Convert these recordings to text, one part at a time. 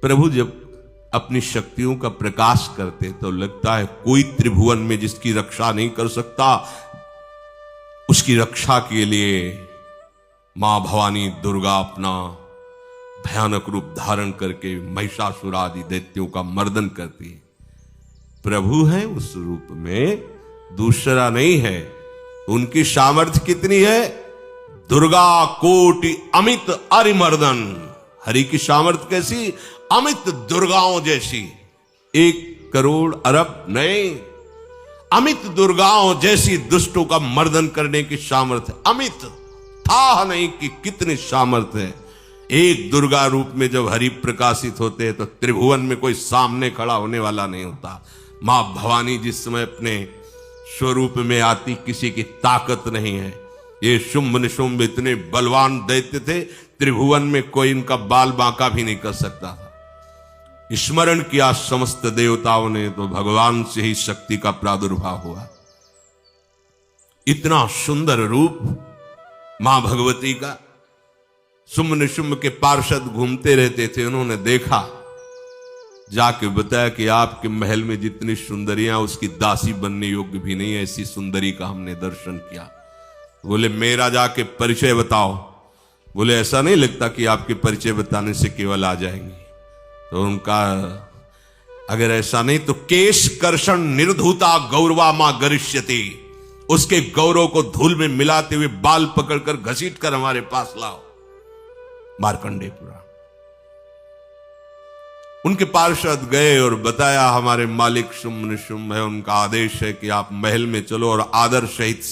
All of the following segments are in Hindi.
प्रभु जब अपनी शक्तियों का प्रकाश करते तो लगता है कोई त्रिभुवन में जिसकी रक्षा नहीं कर सकता। उसकी रक्षा के लिए मां भवानी दुर्गा अपना भयानक रूप धारण करके महिषासुर आदि दैत्यों का मर्दन करती है। प्रभु है उस रूप में, दूसरा नहीं है। उनकी सामर्थ्य कितनी है? दुर्गा कोटि अमित अरिमर्दन। हरि की सामर्थ्य कैसी? अमित दुर्गाओं जैसी। 1 करोड़ अरब नहीं, अमित दुर्गाओं जैसी दुष्टों का मर्दन करने की सामर्थ्य। अमित था नहीं कि कितनी सामर्थ्य है। एक दुर्गा रूप में जब हरि प्रकाशित होते हैं तो त्रिभुवन में कोई सामने खड़ा होने वाला नहीं होता। मां भवानी जिस समय अपने स्वरूप में आती, किसी की ताकत नहीं है। ये शुंभ निशुंभ इतने बलवान दैत्य थे, त्रिभुवन में कोई इनका बाल बांका भी नहीं कर सकता था। स्मरण किया समस्त देवताओं ने तो भगवान से ही शक्ति का प्रादुर्भाव हुआ। इतना सुंदर रूप मां भगवती का। शुंभ निशुंभ के पार्षद घूमते रहते थे, उन्होंने देखा, जाके बताया कि आपके महल में जितनी सुंदरियां उसकी दासी बनने योग्य भी नहीं है, ऐसी सुंदरी का हमने दर्शन किया। बोले मेरा जाके परिचय बताओ। बोले ऐसा नहीं लगता कि आपके परिचय बताने से केवल आ जाएंगे। तो उनका अगर ऐसा नहीं तो केश कर्षण निर्धूता गौरवा मां गरिष्यति। उसके गौरव को धूल में मिलाते हुए बाल पकड़कर घसीट कर हमारे पास लाओ। मार्कंडेयपुरा उनके पार्षद गए और बताया हमारे मालिक शुंभ निशुंभ है, उनका आदेश है कि आप महल में चलो और आदर सहित,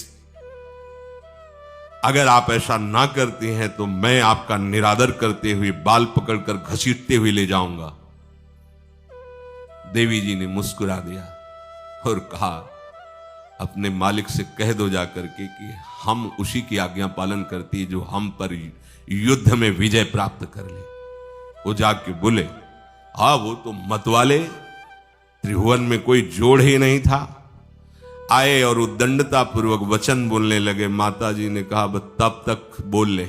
अगर आप ऐसा ना करती हैं तो मैं आपका निरादर करते हुए बाल पकड़कर घसीटते हुए ले जाऊंगा। देवी जी ने मुस्कुरा दिया और कहा अपने मालिक से कह दो जाकर के कि हम उसी की आज्ञा पालन करती जो हम पर युद्ध में विजय प्राप्त कर ले। वो जाके बोले हाँ वो तो मतवाले, त्रिभुवन में कोई जोड़ ही नहीं था। आए और उद्दंडता पूर्वक वचन बोलने लगे। माता जी ने कहा बस तब तक बोल ले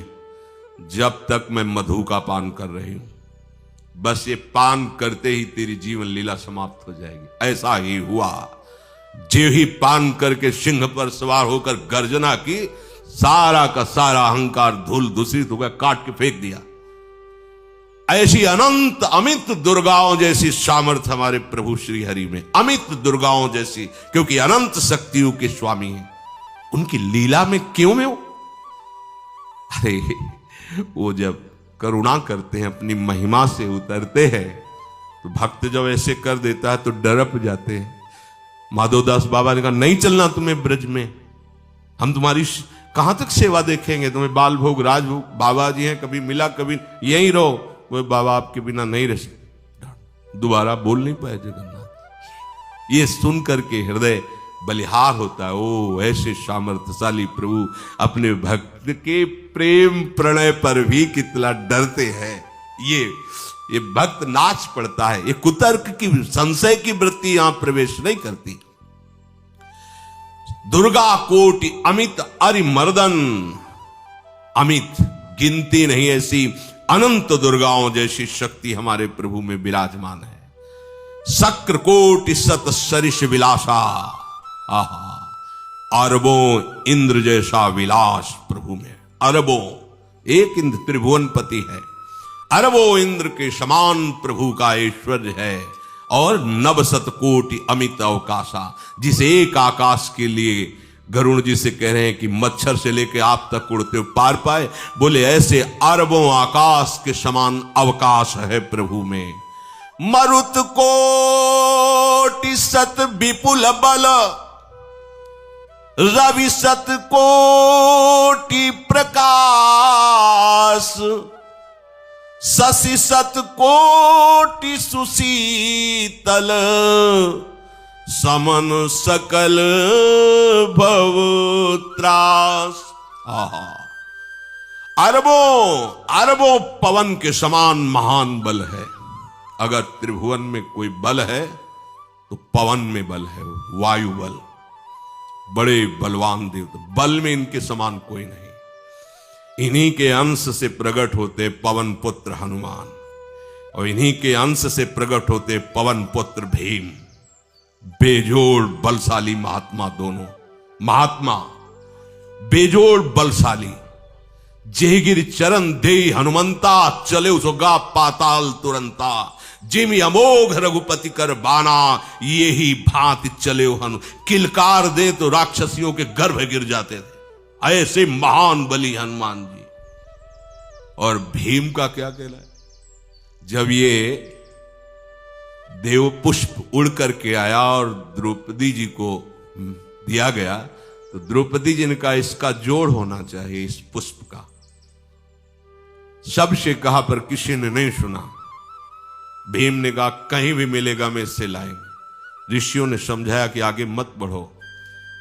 जब तक मैं मधु का पान कर रही हूं। बस ये पान करते ही तेरी जीवन लीला समाप्त हो जाएगी। ऐसा ही हुआ। जो ही पान करके सिंह पर सवार होकर गर्जना की, सारा का सारा अहंकार धूल दूषित हो गया, काट के फेंक दिया। ऐसी अनंत अमित दुर्गाओं जैसी सामर्थ्य हमारे प्रभु श्री हरि में, अमित दुर्गाओं जैसी, क्योंकि अनंत शक्तियों के स्वामी हैं। उनकी लीला में क्यों में हो? अरे वो जब करुणा करते हैं, अपनी महिमा से उतरते हैं, तो भक्त जब ऐसे कर देता है तो डरप जाते हैं। माधवदास बाबा ने कहा नहीं चलना तुम्हें ब्रज में, हम तुम्हारी कहां तक सेवा देखेंगे, तुम्हें बाल भोग राजभोग। बाबा जी हैं, कभी मिला कभी यहीं रहो। वो बाबा आपके बिना नहीं रह सकते। दोबारा बोल नहीं पाए जगन्नाथ। ये सुन करके हृदय बलिहार होता है। ओ ऐसे सामर्थ्यशाली प्रभु अपने भक्त के प्रेम प्रणय पर भी कितना डरते हैं। ये भक्त नाच पड़ता है। ये कुतर्क की, संशय की वृत्ति यहां प्रवेश नहीं करती। दुर्गा कोटि अमित अरिमर्दन। अमित गिनती नहीं, ऐसी अनंत दुर्गाओं जैसी शक्ति हमारे प्रभु में विराजमान है। शक्र कोटि सत सरिष विलासा। आहा, अरबों इंद्र जैसा विलास प्रभु में। अरबों, एक इंद्र त्रिभुवनपति है, अरबों इंद्र के समान प्रभु का ऐश्वर्य है। और नव शत कोटि अमित अवकाशा, जिस एक आकाश के लिए गरुण जी से कह रहे हैं कि मच्छर से लेके आप तक उड़ते हो पार पाए, बोले ऐसे अरबों आकाश के समान अवकाश है प्रभु में। मरुत कोटि सत विपुल बल, रवि सत कोटि प्रकाश, शशि सत कोटि सुशीतल, समन सकल भव त्रास। अरबों पवन के समान महान बल है। अगर त्रिभुवन में कोई बल है तो पवन में बल है, वायु बल। बड़े बलवान देवता, बल में इनके समान कोई नहीं। इन्हीं के अंश से प्रकट होते पवन पुत्र हनुमान। और इन्हीं के अंश से प्रकट होते पवन पुत्र भीम, बेजोड़ बलशाली महात्मा। दोनों महात्मा बेजोड़ बलशाली। जेगिर चरण दे हनुमंता, चले उसगा पाताल तुरंता। जिम अमोघ रघुपति कर बाना, ये ही भांति चले हनु। किलकार दे तो राक्षसियों के गर्भ गिर जाते थे, ऐसे महान बली हनुमान जी। और भीम का क्या कहना है? जब ये देव पुष्प उड़ करके आया और द्रौपदी जी को दिया गया, तो द्रौपदी जी ने कहा इसका जोड़ होना चाहिए, इस पुष्प का। सबसे कहा पर किसी ने नहीं सुना। भीम ने कहा कहीं भी मिलेगा मैं इससे लाएंगे। ऋषियों ने समझाया कि आगे मत बढ़ो,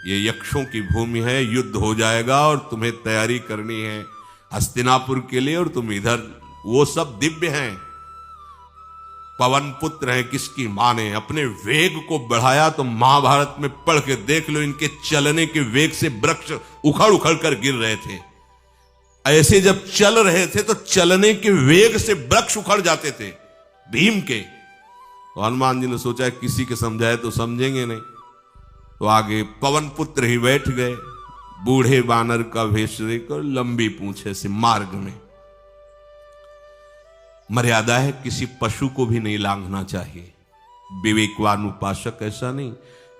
ये यक्षों की भूमि है, युद्ध हो जाएगा और तुम्हें तैयारी करनी है हस्तिनापुर के लिए, और तुम इधर। वो सब दिव्य हैं, पवन पुत्र हैं, किसकी माने। अपने वेग को बढ़ाया तो महाभारत में पढ़ के देख लो, इनके चलने के वेग से वृक्ष उखड़ उखड़ कर गिर रहे थे। ऐसे जब चल रहे थे तो चलने के वेग से वृक्ष उखड़ जाते थे भीम के। तो हनुमान जी ने सोचा किसी के समझाए तो समझेंगे नहीं, तो आगे पवन पुत्र ही बैठ गए, बूढ़े बानर का वेश लेकर, लंबी पूंछे से। मार्ग में मर्यादा है, किसी पशु को भी नहीं लांघना चाहिए। विवेकवान उपासक ऐसा नहीं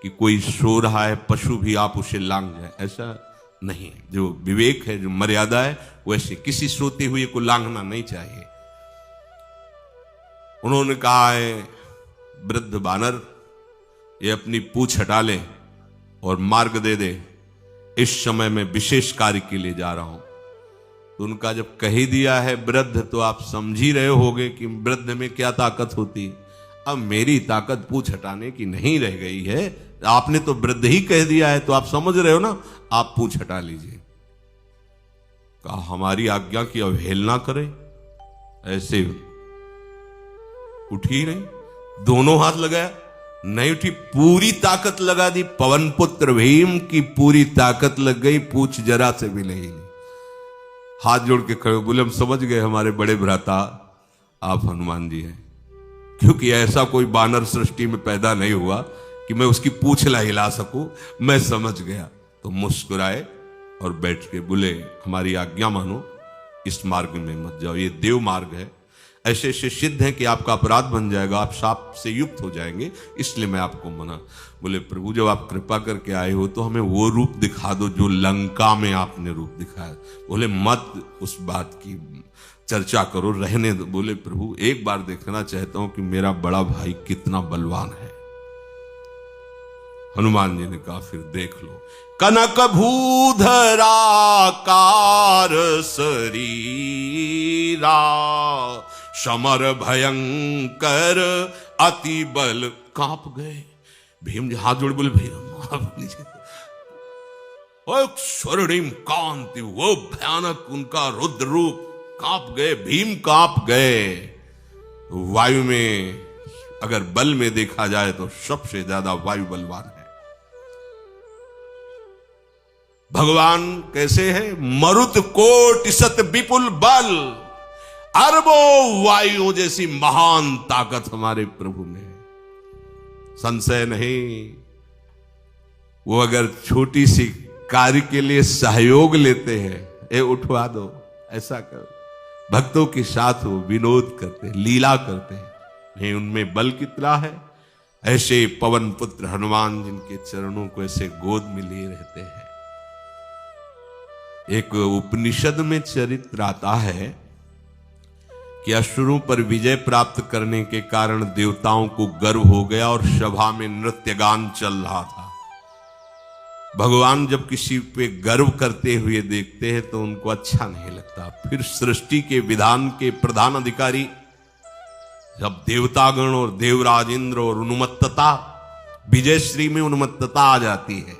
कि कोई सो रहा है पशु भी आप उसे लांघ जाए, ऐसा नहीं। जो विवेक है, जो मर्यादा है, वैसे किसी सोते हुए को लांघना नहीं चाहिए। उन्होंने कहा है वृद्ध बानर, ये अपनी पूंछ हटा ले और मार्ग दे दे, इस समय मैं विशेष कार्य के लिए जा रहा हूं। तो उनका जब कह ही दिया है वृद्ध, तो आप समझ ही रहे होगे कि वृद्ध में क्या ताकत होती। अब मेरी ताकत पूंछ हटाने की नहीं रह गई है, आपने तो वृद्ध ही कह दिया है, तो आप समझ रहे हो ना, आप पूंछ हटा लीजिए। कहा हमारी आज्ञा की अवहेलना करे, ऐसे उठी नहीं, दोनों हाथ लगाया, नहीं उठी, पूरी ताकत लगा दी। पवन पुत्र भीम की पूरी ताकत लग गई, पूछ जरा से भी नहीं। हाथ जोड़ के खड़े बोले हम समझ गए हमारे बड़े भ्राता आप हनुमान जी हैं, क्योंकि ऐसा कोई बानर सृष्टि में पैदा नहीं हुआ कि मैं उसकी पूंछ ला हिला सकूं। मैं समझ गया। तो मुस्कुराए और बैठ के बोले हमारी आज्ञा मानो, इस मार्ग में मत जाओ, ये देव मार्ग है, ऐसे ऐसे सिद्ध हैं कि आपका अपराध बन जाएगा, आप शाप से युक्त हो जाएंगे, इसलिए मैं आपको मना। बोले प्रभु जब आप कृपा करके आए हो तो हमें वो रूप दिखा दो जो लंका में आपने रूप दिखाया। बोले मत उस बात की चर्चा करो, रहने दो। बोले प्रभु एक बार देखना चाहता हूं कि मेरा बड़ा भाई कितना बलवान है। हनुमान जी ने कहा फिर देख लो। कनक भूधराकार शरीरा, समर भयंकर अति बल। कांप गए भीम जी, हाथ जोड़ बोले भैया स्वर्णिम कांति, वो भयानक उनका रुद्र रूप, कांप गए भीम, कांप गए। वायु में अगर बल में देखा जाए तो सबसे ज्यादा वायु बलवान है। भगवान कैसे है? मरुत कोट सत विपुल बल, अरबों वायुओं जैसी महान ताकत हमारे प्रभु में है, संशय नहीं। वो अगर छोटी सी कार्य के लिए सहयोग लेते हैं, ए उठवा दो, ऐसा करो, भक्तों के साथ वो विनोद करते हैं, लीला करते हैं, नहीं उनमें बल कितना है। ऐसे पवन पुत्र हनुमान जिनके चरणों को ऐसे गोद में लिए रहते हैं। एक उपनिषद में चरित्र आता है कि असुरों पर विजय प्राप्त करने के कारण देवताओं को गर्व हो गया और सभा में नृत्य गान चल रहा था। भगवान जब किसी पे गर्व करते हुए देखते हैं तो उनको अच्छा नहीं लगता। फिर सृष्टि के विधान के प्रधान अधिकारी जब देवतागण और देवराज इंद्र और उन्मत्तता, विजयश्री में उन्मत्तता आ जाती है,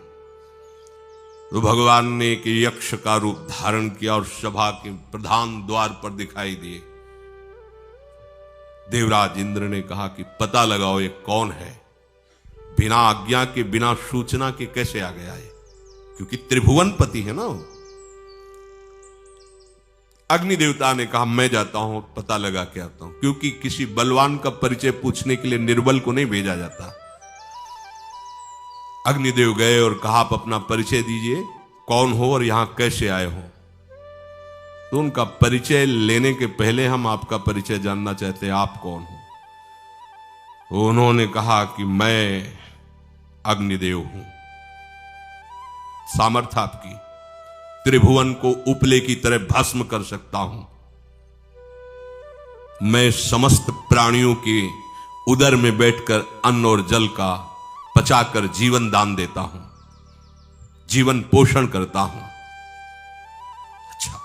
तो भगवान ने एक यक्ष का रूप धारण किया और सभा के प्रधान द्वार पर दिखाई दिए। देवराज इंद्र ने कहा कि पता लगाओ ये कौन है, बिना आज्ञा के बिना सूचना के कैसे आ गया है, क्योंकि त्रिभुवनपति है ना। अग्नि देवता ने कहा मैं जाता हूं, पता लगा के आता हूं, क्योंकि किसी बलवान का परिचय पूछने के लिए निर्बल को नहीं भेजा जाता। अग्निदेव गए और कहा आप अपना परिचय दीजिए, कौन हो और यहां कैसे आए हो। तो उनका परिचय लेने के पहले हम आपका परिचय जानना चाहते हैं, आप कौन हो। तो उन्होंने कहा कि मैं अग्निदेव हूं। सामर्थ्य आपकी, त्रिभुवन को उपले की तरह भस्म कर सकता हूं। मैं समस्त प्राणियों के उदर में बैठकर अन्न और जल का पचाकर जीवन दान देता हूं, जीवन पोषण करता हूं। अच्छा,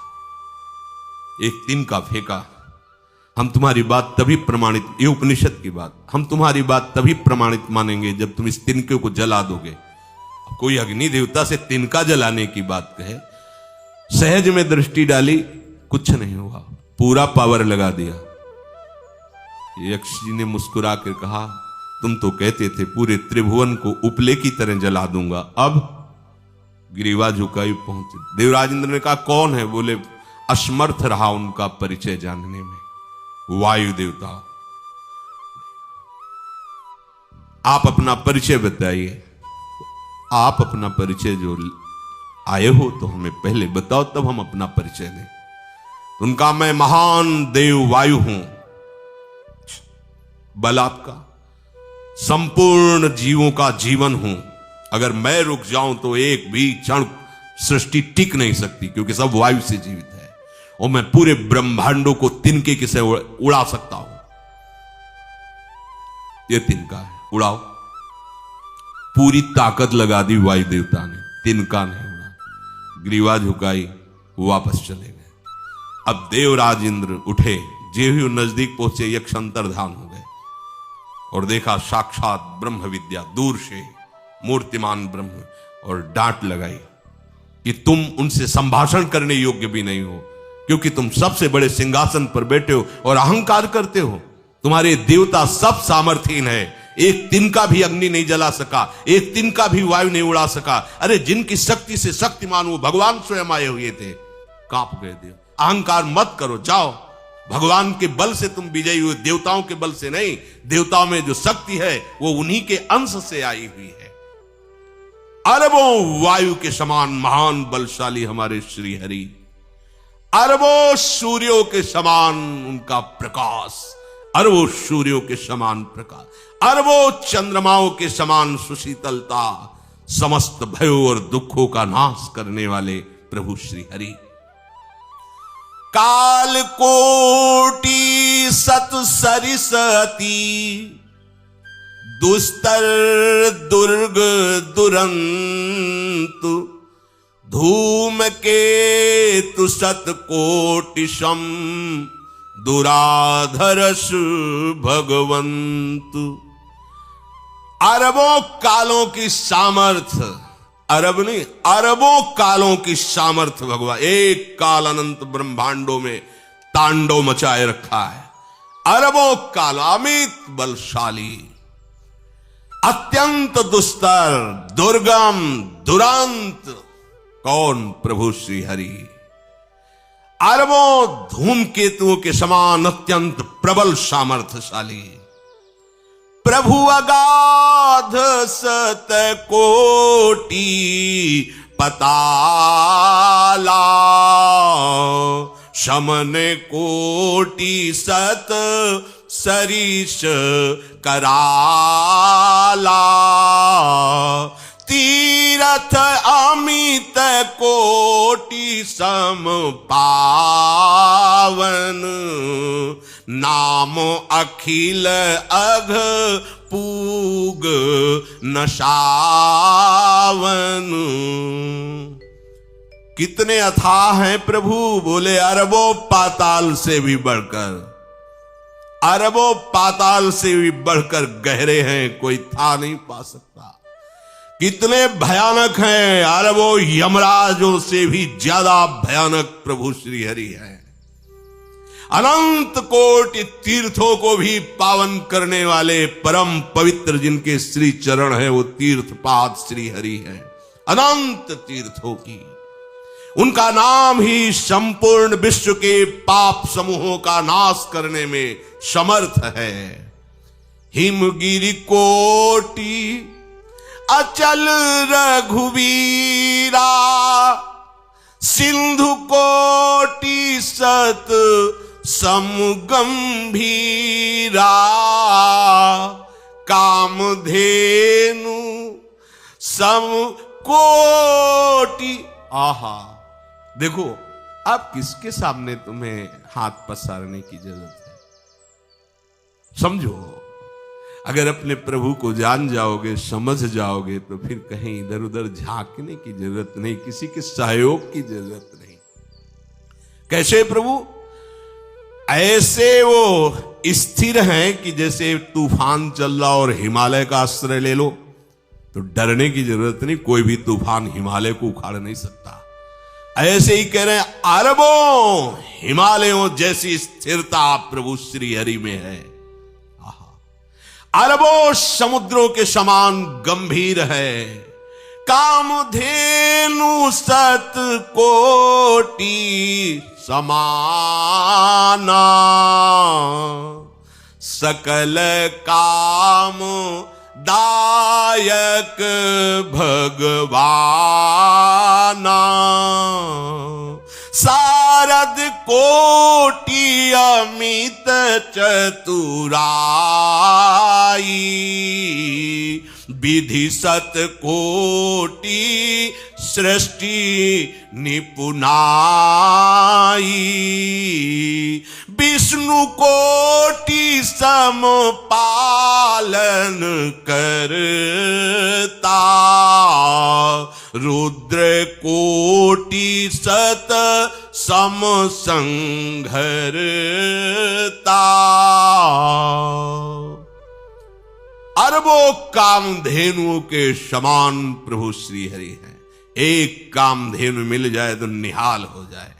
एक तिनका फेंका, हम तुम्हारी बात तभी प्रमाणित, ये उपनिषद की बात, हम तुम्हारी बात तभी प्रमाणित मानेंगे जब तुम इस तिनके को जला दोगे। कोई अग्नि देवता से तिनका जलाने की बात कहे, सहज में दृष्टि डाली, कुछ नहीं हुआ, पूरा पावर लगा दिया। यक्ष जी ने मुस्कुरा कर कहा तुम तो कहते थे पूरे त्रिभुवन को उपले की तरह जला दूंगा, अब ग्रीवा झुकाई पहुंचे। देवराजेंद्र ने कहा कौन है? बोले असमर्थ रहा उनका परिचय जानने में, वायु देवता। आप अपना परिचय बताइए, आप अपना परिचय जो आए हो तो हमें पहले बताओ, तब हम अपना परिचय दें। उनका मैं महान देव वायु हूं। बल आपका, संपूर्ण जीवों का जीवन हूं। अगर मैं रुक जाऊं तो एक भी क्षण सृष्टि टिक नहीं सकती, क्योंकि सब वायु से जीवित है, और मैं पूरे ब्रह्मांडों को तिनके से उड़ा सकता हूं। यह तिनका है, उड़ाओ। पूरी ताकत लगा दी वायु देवता ने, तिनका नहीं उड़ा। ग्रीवा झुकाई, वापस चले गए। अब देवराज इंद्र उठे, जे ही नजदीक पहुंचे यक्ष अंतर्धान हो गए और देखा साक्षात ब्रह्म विद्या दूर से मूर्तिमान ब्रह्म, और डांट लगाई कि तुम उनसे संभाषण करने योग्य भी नहीं हो, क्योंकि तुम सबसे बड़े सिंहासन पर बैठे हो और अहंकार करते हो। तुम्हारे देवता सब सामर्थ्यहीन है, एक तिनका भी अग्नि नहीं जला सका, एक तिनका भी वायु नहीं उड़ा सका। अरे जिनकी शक्ति से शक्तिमान वो भगवान स्वयं आए हुए थे, कांप गए देव। अहंकार मत करो, जाओ। भगवान के बल से तुम विजयी हुए, देवताओं के बल से नहीं। देवताओं में जो शक्ति है वो उन्हीं के अंश से आई हुई है। अरबों वायु के समान महान बलशाली हमारे श्री हरि, अरबों सूर्यों के समान उनका प्रकाश, अरबों सूर्यों के समान प्रकाश, अरबों चंद्रमाओं के समान सुशीतलता, समस्त भयों और दुखों का नाश करने वाले प्रभु श्री हरि। काल कोटि सत सरिसती, दुस्तर दुर्ग दुरंत, धूम के तु सत कोटिशम, दुराधरस भगवंत। अरबों कालों की सामर्थ्य, अरब नहीं अरबों कालों की सामर्थ्य भगवान, एक काल अनंत ब्रह्मांडों में तांडव मचाए रखा है। अरबों काल, अमित बलशाली, अत्यंत दुस्तर, दुर्गम, दुरांत। कौन? प्रभु श्री हरि। अरबों धूमकेतुओं के समान अत्यंत प्रबल सामर्थ्यशाली प्रभु, अगाध सत कोटि पताला, शमन कोटि सत सरिष कराला, तीरथ अमित कोटि सम पावन, नाम अखिल अघ पूग नशावन। कितने अथाह हैं प्रभु? बोले अरबों पाताल से भी बढ़कर, अरबों पाताल से भी बढ़कर गहरे हैं, कोई था नहीं पा सकता। कितने भयानक हैं? अरबों यमराजों से भी ज्यादा भयानक प्रभु श्री हरि है। अनंत कोटि तीर्थों को भी पावन करने वाले परम पवित्र जिनके श्री चरण है, वो तीर्थपाद श्री हरि है। अनंत तीर्थों की उनका नाम ही संपूर्ण विश्व के पाप समूहों का नाश करने में समर्थ है। हिमगिरि कोटि अचल रघुवीरा, सिंधु कोटि सत समगंभीरा, कामधेनु सम कोटि। आहा, देखो अब किसके सामने तुम्हें हाथ पसारने की जरूरत है? समझो, अगर अपने प्रभु को जान जाओगे, समझ जाओगे, तो फिर कहीं इधर उधर झांकने की जरूरत नहीं, किसी के सहयोग की जरूरत नहीं। कैसे प्रभु? ऐसे वो स्थिर हैं कि जैसे तूफान चल रहा और हिमालय का आश्रय ले लो तो डरने की जरूरत नहीं, कोई भी तूफान हिमालय को उखाड़ नहीं सकता। ऐसे ही कह रहे हैं, अरबों हिमालयों जैसी स्थिरता प्रभु श्री हरि में है। अरबों समुद्रों के समान गंभीर है। कामधेनु सत कोटि समाना, सकल काम दायक भगवाना, सारद कोटि अमित चतुराई, विधि सत कोटि सृष्टि निपुनाई, विष्णु कोटि सम पालन करता, रुद्र कोटि सत सम संघरता। अरबों कामधेनुओं के समान प्रभु श्री हरि हैं। एक कामधेनु मिल जाए तो निहाल हो जाए।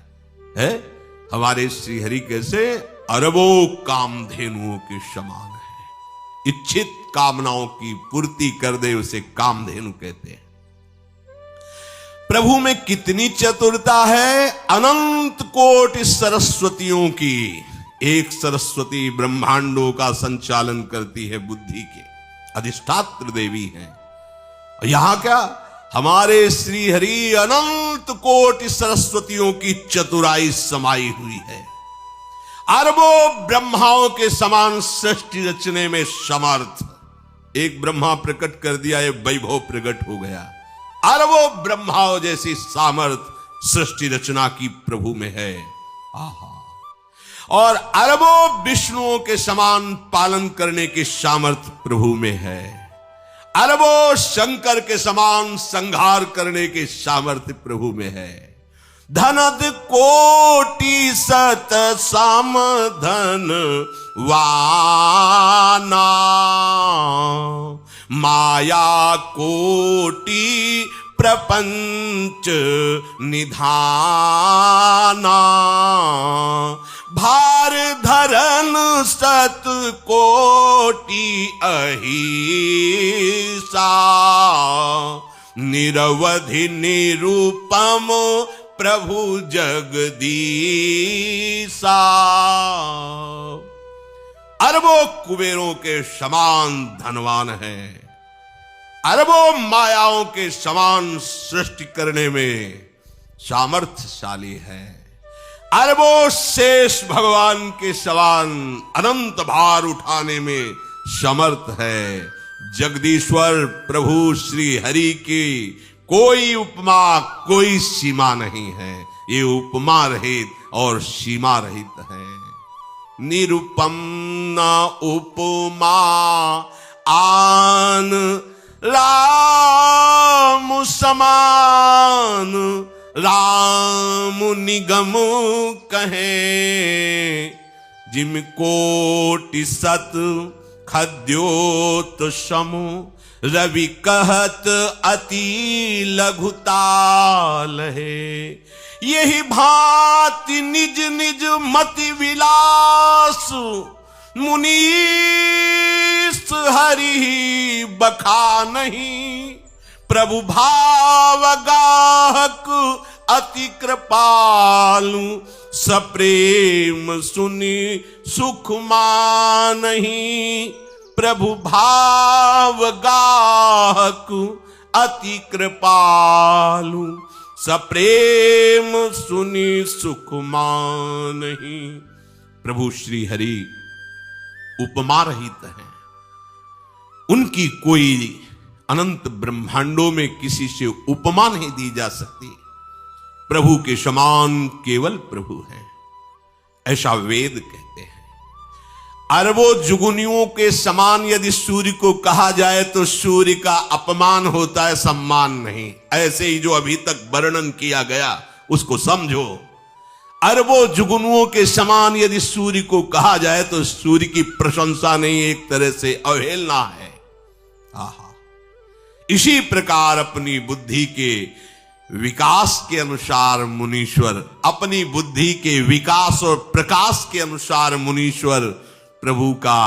है हमारे श्री हरि कैसे? अरबों कामधेनुओं के समान है। इच्छित कामनाओं की पूर्ति कर दे उसे कामधेनु कहते हैं। प्रभु में कितनी चतुरता है! अनंत कोटि सरस्वतियों की एक सरस्वती ब्रह्मांडों का संचालन करती है, बुद्धि के अधिष्ठात्र देवी हैं। यहां क्या, हमारे श्री हरि अनंत कोटि सरस्वतियों की चतुराई समाई हुई है। अरबों ब्रह्माओं के समान सृष्टि रचने में समर्थ। एक ब्रह्मा प्रकट कर दिया, ये वैभव प्रकट हो गया। अरबों ब्रह्माओं जैसी सामर्थ सृष्टि रचना की प्रभु में है। आहा! और अरबों विष्णुओं के समान पालन करने की सामर्थ प्रभु में है। अरबों शंकर के समान संहार करने की सामर्थ्य प्रभु में है। धनद कोटि सत समधन वाना, माया कोटि प्रपंच निधाना, भार धरन सत कोटि अहिसा, निरवधि निरूपम प्रभु जगदीसा। अरबों कुबेरों के समान धनवान है। अरबों मायाओं के समान सृष्टि करने में सामर्थ्यशाली है। अरबों शेष भगवान के समान अनंत भार उठाने में समर्थ है। जगदीश्वर प्रभु श्री हरि की कोई उपमा, कोई सीमा नहीं है। ये उपमा रहित और सीमा रहित है। निरुपम न उपमा आन राम समान, राम निगम कहे, जिम कोटि सत खद्योत समु, रवि कहत अति लघुताल है। यही भांति निज निज मति विलास, मुनीस हरि बखा नहीं। प्रभु भाव गाहक अति कृपालु, सप्रेम सुनि सुख मानहि। प्रभु भाव गाहक अति कृपालु, सप्रेम सुनि सुख मानहि। प्रभु श्री हरि उपमा रहित हैं, उनकी कोई अनंत ब्रह्मांडों में किसी से उपमा नहीं दी जा सकती। प्रभु के समान केवल प्रभु हैं, ऐसा वेद कहते हैं। अरबों जुगुनियों के समान यदि सूर्य को कहा जाए तो सूर्य का अपमान होता है, सम्मान नहीं। ऐसे ही जो अभी तक वर्णन किया गया उसको समझो। अरबों जुगनुओं के समान यदि सूर्य को कहा जाए तो सूर्य की प्रशंसा नहीं, एक तरह से अवहेलना है। आहा, इसी प्रकार अपनी बुद्धि के विकास के अनुसार मुनीश्वर, अपनी बुद्धि के विकास और प्रकाश के अनुसार मुनीश्वर प्रभु का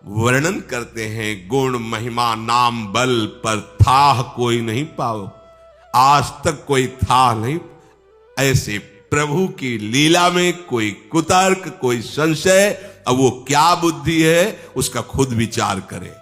वर्णन करते हैं। गुण महिमा नाम बल पर था कोई नहीं पाओ, आज तक कोई था नहीं। ऐसे प्रभु की लीला में कोई कुतर्क, कोई संशय, अब वो क्या बुद्धि है उसका खुद विचार करे।